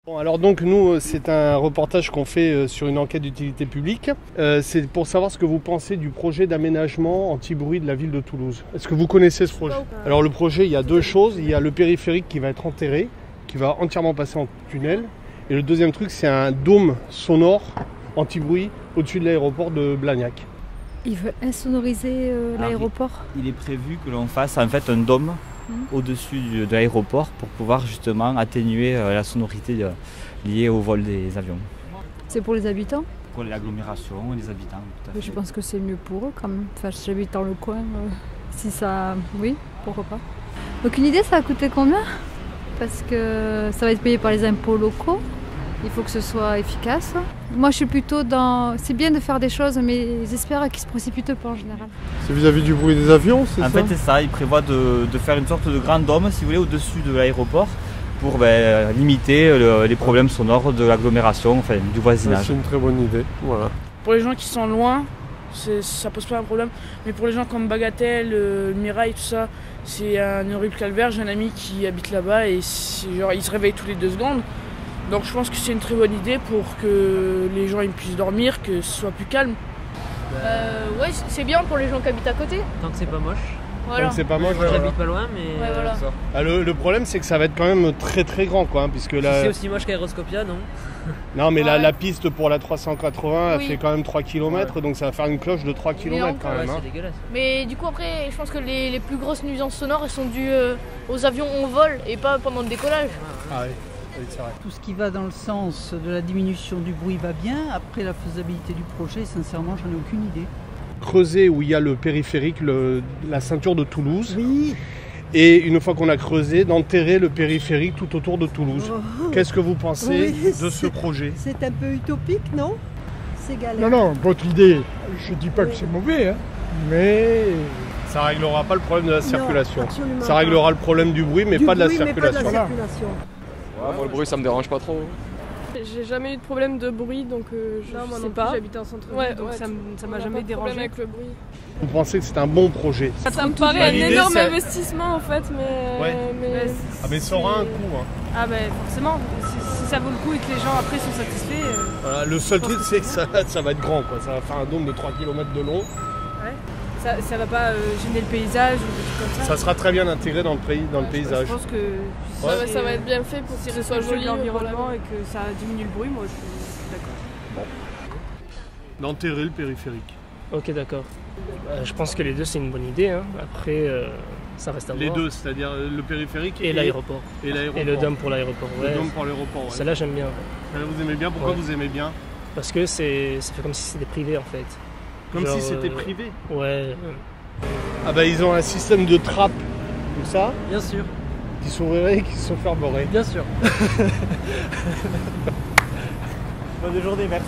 Bon, alors donc nous c'est un reportage qu'on fait sur une enquête d'utilité publique. C'est pour savoir ce que vous pensez du projet d'aménagement anti-bruit de la ville de Toulouse. Est-ce que vous connaissez ce projet? Alors le projet, il y a deux choses. Il y a le périphérique qui va être enterré, qui va entièrement passer en tunnel. Et le deuxième truc, c'est un dôme sonore anti-bruit au-dessus de l'aéroport de Blagnac. Ils veulent insonoriser l'aéroport. Il est prévu que l'on fasse en fait un dôme au-dessus de l'aéroport pour pouvoir justement atténuer la sonorité liée au vol des avions. C'est pour les habitants? Pour l'agglomération et les habitants, tout à fait. Je pense que c'est mieux pour eux quand même. Enfin, j'habite dans le coin. Si ça... Oui, pourquoi pas. Aucune idée, ça va coûter combien? Parce que ça va être payé par les impôts locaux. Il faut que ce soit efficace. Moi, je suis plutôt dans... C'est bien de faire des choses, mais j'espère qu'ils se précipitent pas en général. C'est vis-à-vis du bruit des avions, c'est ça? En fait, c'est ça. Il prévoit de faire une sorte de grand dôme, si vous voulez, au-dessus de l'aéroport pour limiter les problèmes sonores de l'agglomération, enfin du voisinage. C'est une très bonne idée. Voilà. Pour les gens qui sont loin, ça pose pas un problème. Mais pour les gens comme Bagatelle, Mirail, tout ça, c'est un horrible calvaire. J'ai un ami qui habite là-bas et genre, il se réveille tous les 2 secondes. Donc je pense que c'est une très bonne idée pour que les gens ils puissent dormir, que ce soit plus calme. Ouais, c'est bien pour les gens qui habitent à côté. Tant que c'est pas moche. Voilà. Donc c'est pas moche. J'habite pas loin, mais Ouais, voilà. Ah, le problème, c'est que ça va être quand même très très grand, quoi, hein, puisque c'est aussi moche qu'Aéroscopia, non? Non, mais Ouais. la piste pour la 380, Oui. elle fait quand même 3 km, donc ça va faire une cloche de 3 km quand Ouais, même. hein. c'est dégueulasse. Mais du coup, après, je pense que les plus grosses nuisances sonores, elles sont dues aux avions en vol et pas pendant le décollage. Ah oui, oui, c'est vrai. Tout ce qui va dans le sens de la diminution du bruit va bien. Après, la faisabilité du projet, sincèrement, j'en ai aucune idée. Creuser où il y a le périphérique, la ceinture de Toulouse, Oui. et une fois qu'on a creusé, d'enterrer le périphérique tout autour de Toulouse. Qu'est-ce que vous pensez Oui, de ce projet? C'est un peu utopique, non? C'est galère. Non, votre idée, je dis pas que c'est mauvais, hein, mais Ça réglera pas le problème de la circulation. absolument Ça pas. réglera le problème du bruit, mais Du pas de la bruit, mais pas de la circulation. circulation. Ouais, moi le bruit ça me dérange pas trop. J'ai jamais eu de problème de bruit, donc je sais pas. J'habite en centre-ville, Ouais, donc ouais, ça m'a on a jamais pas de problème dérangé. avec le bruit. Vous pensez que c'est un bon projet? Ça me paraît un l'idée, énorme c'est- investissement en fait, mais... Ouais. Ah, mais ça aura un coût. hein. Ah ben forcément, si ça vaut le coup et que les gens après sont satisfaits. Voilà, le seul truc, c'est que ça va être grand, quoi. Ça va faire un dôme de 3 km de long. Ça va pas gêner le paysage ou des trucs comme ça. Ça sera très bien intégré dans le paysage. Je pense que Ça va être bien fait pour que ce soit joli. l'environnement et que ça diminue le bruit, moi je suis d'accord. D'enterrer le périphérique. Ok, d'accord. Je pense que les deux, c'est une bonne idée. Hein. Après, ça reste à Les voir. deux, c'est-à-dire le périphérique Et l'aéroport. Et l'aéroport. Et le dôme pour l'aéroport. Le Ouais. dôme pour l'aéroport. Ouais. Celle-là, j'aime bien. Celle-là, vous aimez bien? Pourquoi Ouais. vous aimez bien? Parce que ça fait comme si c'était privé en fait. Comme Genre, si c'était privé. Ouais. Ah bah ils ont un système de trappe, tout ça, Bien sûr, qui s'ouvrirait et qui se fermerait. bien sûr. Bonne journée, merci.